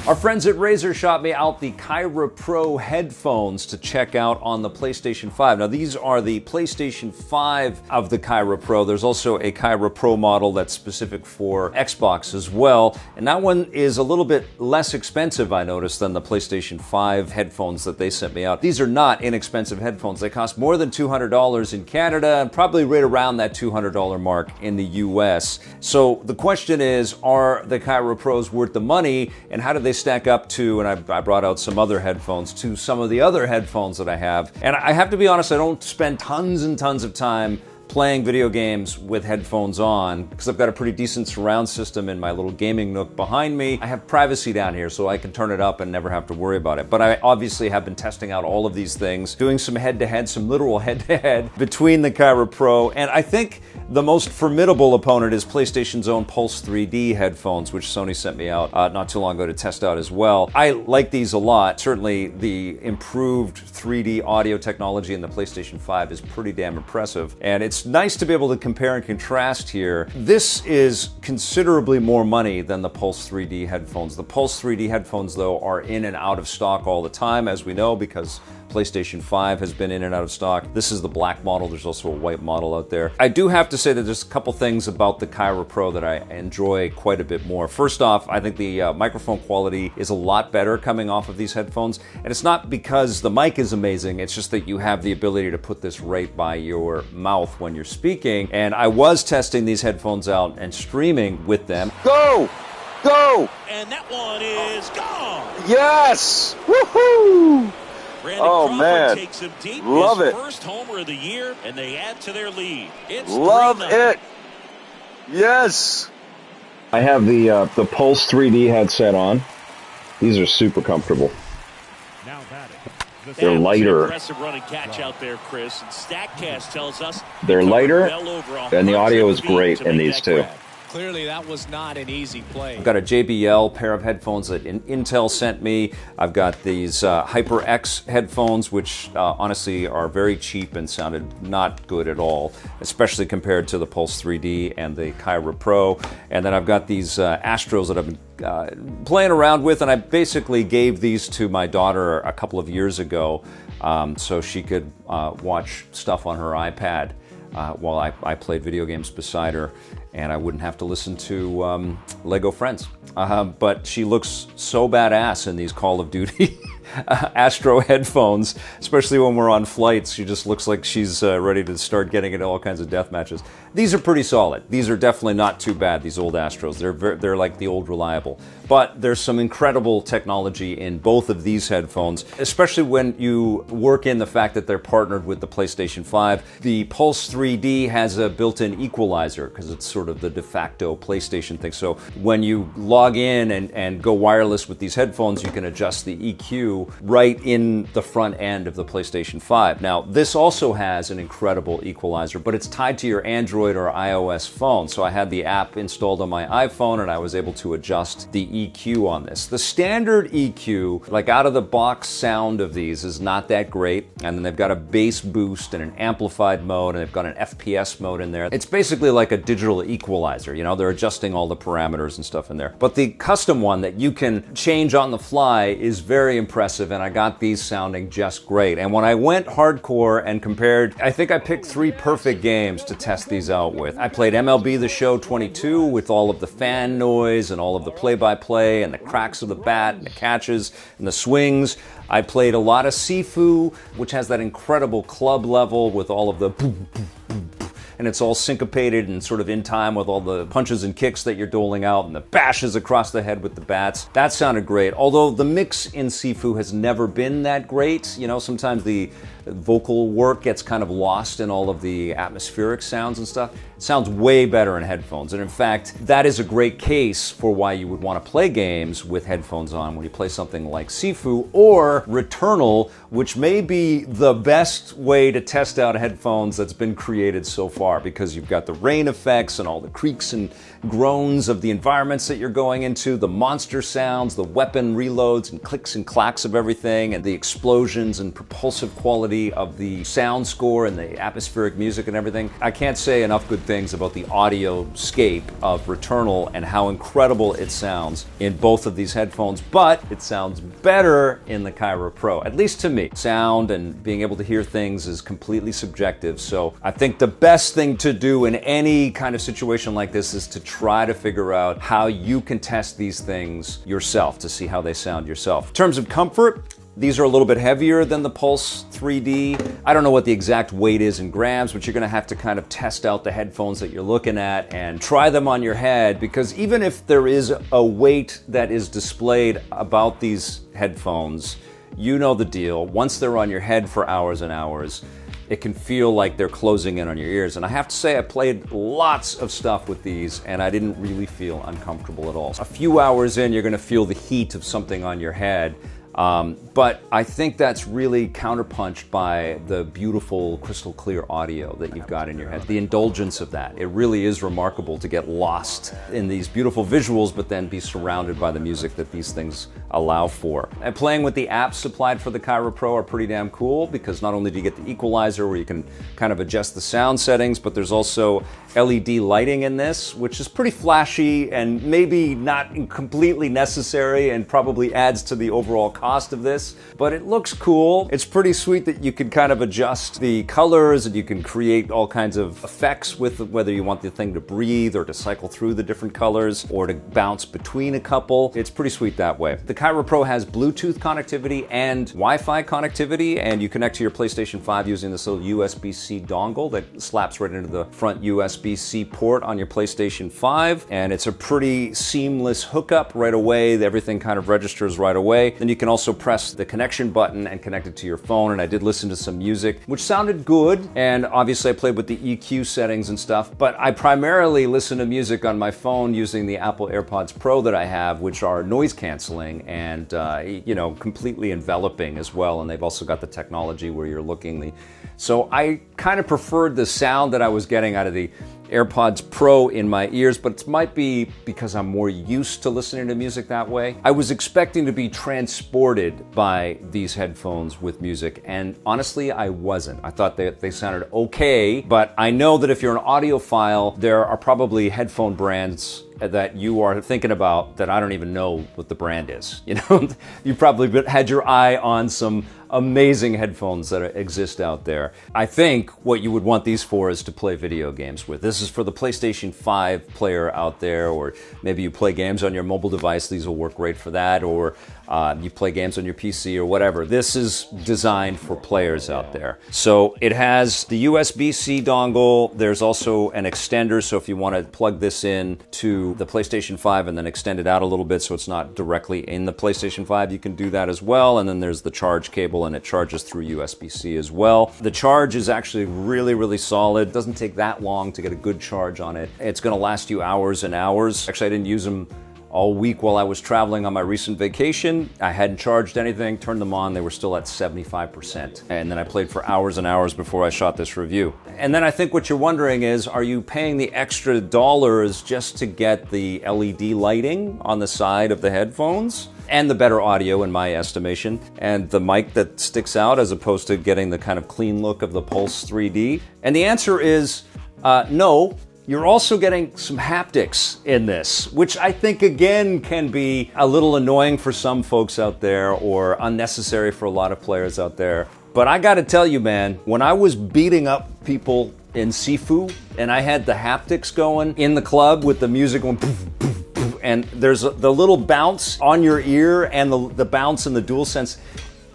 Our friends at Razer shot me out the Kaira Pro Headphones to check out on the PlayStation 5. Now these are the PlayStation 5 of the Kaira Pro. There's also a Kaira Pro model that's specific for Xbox as well. And that one is a little bit less expensive, I noticed, than the PlayStation 5 headphones that they sent me out. These are not inexpensive headphones. They cost more than $200 in Canada and probably right around that $200 mark in the US. So the question is, are the Kaira Pros worth the money, and how do they stack up to, and I brought out some other headphones, to some of the other headphones that I have. And I have to be honest, I don't spend tons and tons of time playing video games with headphones on because I've got a pretty decent surround system in my little gaming nook behind me. I have privacy down here so I can turn it up and never have to worry about it. But I obviously have been testing out all of these things, doing some head-to-head, some literal head-to-head between the Kaira Pro, and I think the most formidable opponent is PlayStation's own Pulse 3D headphones, which Sony sent me out not too long ago to test out as well. I like these a lot. Certainly the improved 3D audio technology in the PlayStation 5 is pretty damn impressive, and it's nice to be able to compare and contrast here. This is considerably more money than the Pulse 3D headphones. The Pulse 3D headphones, though, are in and out of stock all the time, as we know, because PlayStation 5 has been in and out of stock. This is the black model. There's also a white model out there. I do have to say that there's a couple things about the Kaira Pro that I enjoy quite a bit more. First off, I think the microphone quality is a lot better coming off of these headphones. And it's not because the mic is amazing, it's just that you have the ability to put this right by your mouth when you're speaking. And I was testing these headphones out and streaming with them. Go! Go! And that one is gone! Yes! Woohoo! Brandon oh Crawford man, takes him deep. Love His it. First homer of the year, and they add to their lead. It's Love 3-0. it. Yes. I have the Pulse 3D headset on. These are super comfortable. Now batting. They're lighter. Impressive running catch out there, Chris. And StatCast tells us They're lighter, well over and the audio is 100 great to in make these that too. grab. Clearly, that was not an easy play. I've got a JBL pair of headphones that Intel sent me. I've got these HyperX headphones, which honestly are very cheap and sounded not good at all, especially compared to the Pulse 3D and the Kaira Pro. And then I've got these Astros that I've been playing around with, and I basically gave these to my daughter a couple of years ago so she could watch stuff on her iPad while I played video games beside her, and I wouldn't have to listen to Lego Friends. But she looks so badass in these Call of Duty Astro headphones, especially when we're on flights. She just looks like she's ready to start getting into all kinds of death matches. These are pretty solid. These are definitely not too bad, these old Astros. They're like the old reliable. But there's some incredible technology in both of these headphones, especially when you work in the fact that they're partnered with the PlayStation 5. The Pulse 3D has a built-in equalizer because it's sort of the de facto PlayStation thing. So when you log in and go wireless with these headphones, you can adjust the EQ right in the front end of the PlayStation 5. Now, this also has an incredible equalizer, but it's tied to your Android or iOS phone. So I had the app installed on my iPhone, and I was able to adjust the EQ on this. The standard EQ, like out of the box sound of these, is not that great. And then they've got a bass boost and an amplified mode, and they've got an FPS mode in there. It's basically like a digital equalizer. You know, they're adjusting all the parameters and stuff in there. But the custom one that you can change on the fly is very impressive, and I got these sounding just great. And when I went hardcore and compared, I think I picked 3 perfect games to test these out with. I played MLB The Show 22 with all of the fan noise and all of the play-by-play and the cracks of the bat and the catches and the swings. I played a lot of Sifu, which has that incredible club level with all of the boom, boom, boom, boom, and it's all syncopated and sort of in time with all the punches and kicks that you're doling out and the bashes across the head with the bats. That sounded great, although the mix in Sifu has never been that great. You know, sometimes the vocal work gets kind of lost in all of the atmospheric sounds and stuff. It sounds way better in headphones, and in fact, that is a great case for why you would want to play games with headphones on when you play something like Sifu or Returnal, which may be the best way to test out headphones that's been created so far, because you've got the rain effects and all the creaks and groans of the environments that you're going into, the monster sounds, the weapon reloads and clicks and clacks of everything, and the explosions and propulsive quality of the sound score and the atmospheric music and everything. I can't say enough good things about the audio-scape of Returnal and how incredible it sounds in both of these headphones, but it sounds better in the Kaira Pro, at least to me. Sound and being able to hear things is completely subjective, so I think the best thing to do in any kind of situation like this is to try to figure out how you can test these things yourself to see how they sound yourself. In terms of comfort, these are a little bit heavier than the Pulse 3D. I don't know what the exact weight is in grams, but you're gonna have to kind of test out the headphones that you're looking at and try them on your head, because even if there is a weight that is displayed about these headphones, you know the deal. Once they're on your head for hours and hours, it can feel like they're closing in on your ears. And I have to say, I played lots of stuff with these and I didn't really feel uncomfortable at all. A few hours in, you're gonna feel the heat of something on your head. But I think that's really counterpunched by the beautiful crystal clear audio that you've got in your head. The indulgence of that. It really is remarkable to get lost in these beautiful visuals, but then be surrounded by the music that these things allow for. And playing with the apps supplied for the Kaira Pro are pretty damn cool, because not only do you get the equalizer where you can kind of adjust the sound settings, but there's also LED lighting in this, which is pretty flashy and maybe not completely necessary and probably adds to the overall cost of this, but it looks cool. It's pretty sweet that you can kind of adjust the colors and you can create all kinds of effects with whether you want the thing to breathe or to cycle through the different colors or to bounce between a couple. It's pretty sweet that way. The Kaira Pro has Bluetooth connectivity and Wi-Fi connectivity, and you connect to your PlayStation 5 using this little USB-C dongle that slaps right into the front USB-C port on your PlayStation 5, and it's a pretty seamless hookup right away. Everything kind of registers right away. Then you can also press the connection button and connect it to your phone, and I did listen to some music, which sounded good, and obviously I played with the EQ settings and stuff, but I primarily listen to music on my phone using the Apple AirPods Pro that I have, which are noise canceling and, you know, completely enveloping as well, and they've also got the technology where you're looking. So I kind of preferred the sound that I was getting out of the AirPods Pro in my ears, but it might be because I'm more used to listening to music that way. I was expecting to be transported by these headphones with music, and honestly, I wasn't. I thought they sounded okay, but I know that if you're an audiophile, there are probably headphone brands that you are thinking about that I don't even know what the brand is. You know, you probably had your eye on some amazing headphones that exist out there. I think what you would want these for is to play video games with. This is for the PlayStation 5 player out there, or maybe you play games on your mobile device. These will work great for that, or you play games on your PC or whatever. This is designed for players out there. So it has the USB-C dongle. There's also an extender, so if you want to plug this in to the PlayStation 5 and then extend it out a little bit so it's not directly in the PlayStation 5, you can do that as well. And then there's the charge cable, and it charges through USB-C as well. The charge is actually really, really solid. It doesn't take that long to get a good charge on it. It's going to last you hours and hours. Actually, I didn't use them all week while I was traveling on my recent vacation. I hadn't charged anything, turned them on, they were still at 75%. And then I played for hours and hours before I shot this review. And then I think what you're wondering is, are you paying the extra dollars just to get the LED lighting on the side of the headphones? And the better audio, in my estimation, and the mic that sticks out as opposed to getting the kind of clean look of the Pulse 3D? And the answer is no. You're also getting some haptics in this, which I think again can be a little annoying for some folks out there or unnecessary for a lot of players out there. But I gotta tell you, man, when I was beating up people in Sifu and I had the haptics going in the club with the music going poof, poof, poof, and there's the little bounce on your ear and the bounce in the DualSense,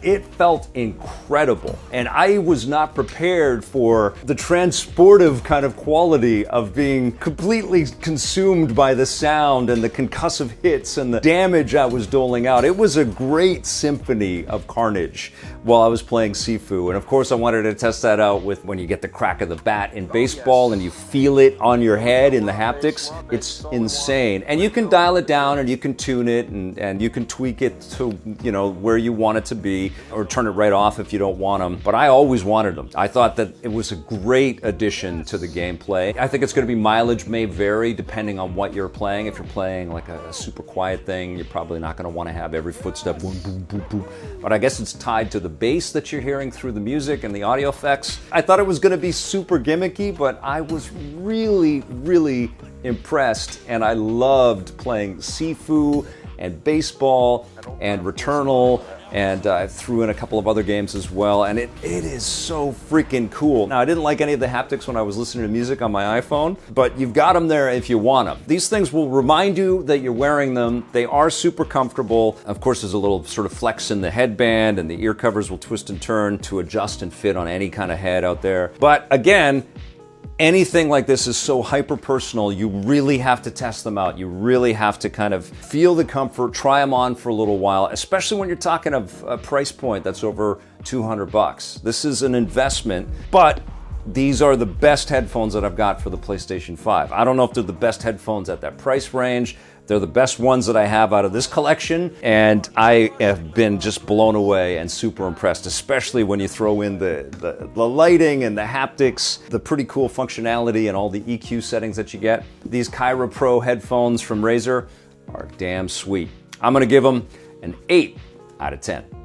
it felt incredible. And I was not prepared for the transportive kind of quality of being completely consumed by the sound and the concussive hits and the damage I was doling out. It was a great symphony of carnage while I was playing Sifu. And of course I wanted to test that out with when you get the crack of the bat in baseball and you feel it on your head in the haptics. It's insane. And you can dial it down and you can tune it and you can tweak it to, you know, where you want it to be, or turn it right off if you don't want them. But I always wanted them. I thought that it was a great addition to the gameplay. I think it's going to be mileage may vary depending on what you're playing. If you're playing like a super quiet thing, you're probably not going to want to have every footstep boom, boom, boom, boom. But I guess it's tied to the bass that you're hearing through the music and the audio effects. I thought it was going to be super gimmicky, but I was really, really impressed, and I loved playing Sifu and baseball and Returnal, and I threw in a couple of other games as well, and it is so freaking cool. Now, I didn't like any of the haptics when I was listening to music on my iPhone, but you've got them there if you want them. These things will remind you that you're wearing them. They are super comfortable. Of course, there's a little sort of flex in the headband, and the ear covers will twist and turn to adjust and fit on any kind of head out there. But again, anything like this is so hyper personal. You really have to test them out. You really have to kind of feel the comfort, try them on for a little while, especially when you're talking of a price point that's over $200. This is an investment, but these are the best headphones that I've got for the PlayStation 5. I don't know if they're the best headphones at that price range. They're the best ones that I have out of this collection, and I have been just blown away and super impressed, especially when you throw in the lighting and the haptics, the pretty cool functionality and all the EQ settings that you get. These Kaira Pro headphones from Razer are damn sweet. I'm gonna give them an 8 out of 10.